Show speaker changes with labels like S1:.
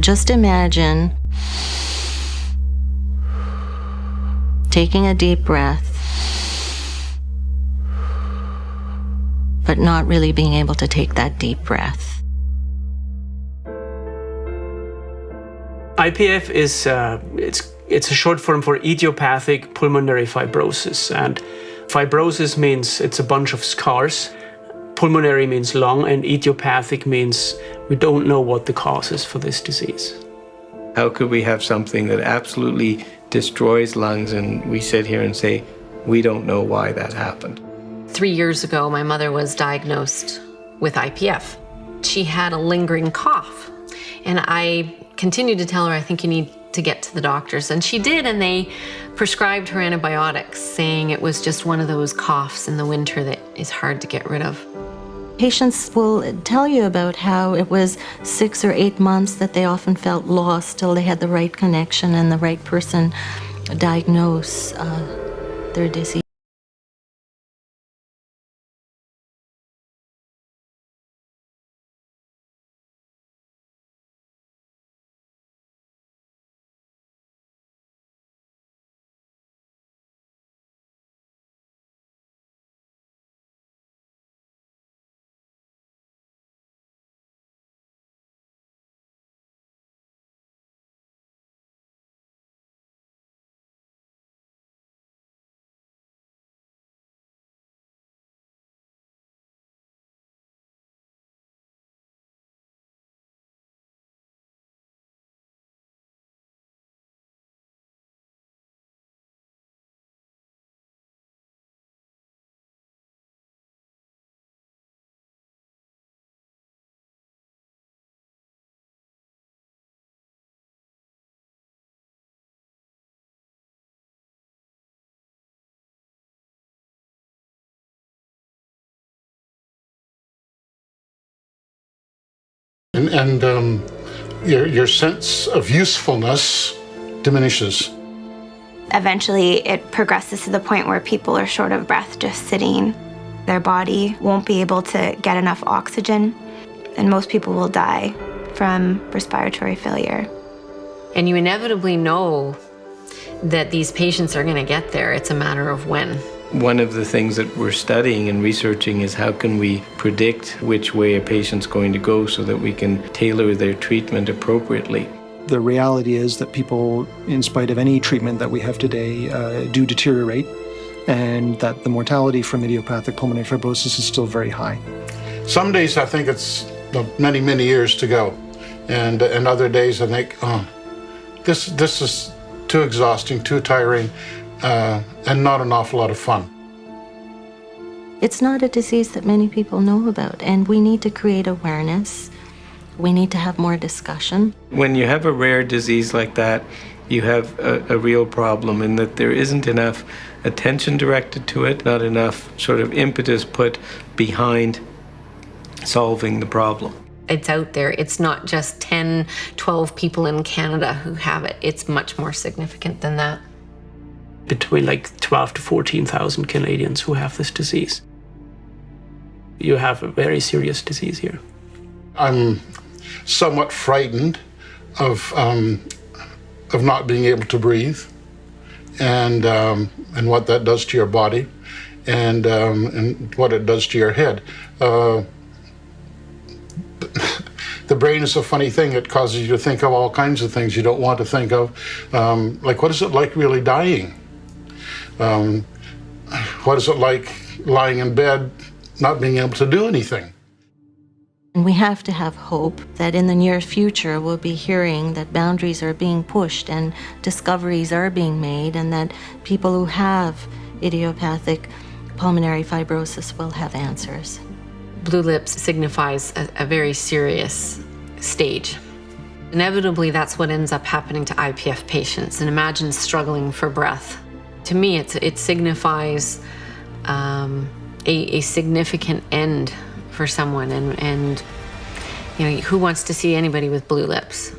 S1: Just imagine taking a deep breath, but not really being able to take that deep breath.
S2: IPF is it's a short form for Idiopathic Pulmonary Fibrosis, and fibrosis means it's a bunch of scars. Pulmonary means lung, and idiopathic means we don't know what the cause is for this disease.
S3: How could we have something that absolutely destroys lungs and we sit here and say, we don't know why that happened?
S4: 3 years ago, my mother was diagnosed with IPF. She had a lingering cough, and I continued to tell her, I think you need to get to the doctors. And she did, and they prescribed her antibiotics, saying it was just one of those coughs in the winter that is hard to get rid of.
S1: Patients will tell you about how it was 6 or 8 months that they often felt lost till they had the right connection and the right person diagnose their disease.
S5: And your sense of usefulness diminishes.
S6: Eventually, it progresses to the point where people are short of breath just sitting. Their body won't be able to get enough oxygen, and most people will die from respiratory failure.
S4: And you inevitably know that these patients are going to get there. It's a matter of when.
S3: One of the things that we're studying and researching is how can we predict which way a patient's going to go so that we can tailor their treatment appropriately.
S7: The reality is that people, in spite of any treatment that we have today, do deteriorate, and that the mortality from idiopathic pulmonary fibrosis is still very high.
S5: Some days I think it's many, many years to go. And other days I think, oh, this is too exhausting, too tiring, and not an awful lot of fun.
S1: It's not a disease that many people know about, and we need to create awareness. We need to have more discussion.
S3: When you have a rare disease like that, you have a real problem in that there isn't enough attention directed to it, not enough sort of impetus put behind solving the problem.
S4: It's out there. It's not just 10, 12 people in Canada who have it. It's much more significant than that.
S2: Between like 12 to 14,000 Canadians who have this disease. You have a very serious disease here.
S5: I'm somewhat frightened of not being able to breathe, and what that does to your body, and what it does to your head. The brain is a funny thing. It causes you to think of all kinds of things you don't want to think of. Like, what is it like really dying? What is it like lying in bed, not being able to do anything?
S1: And we have to have hope that in the near future we'll be hearing that boundaries are being pushed and discoveries are being made, and that people who have idiopathic pulmonary fibrosis will have answers.
S4: Blue lips signifies a very serious stage. Inevitably, that's what ends up happening to IPF patients. And imagine struggling for breath. To me, it signifies a significant end for someone, and you know, who wants to see anybody with blue lips?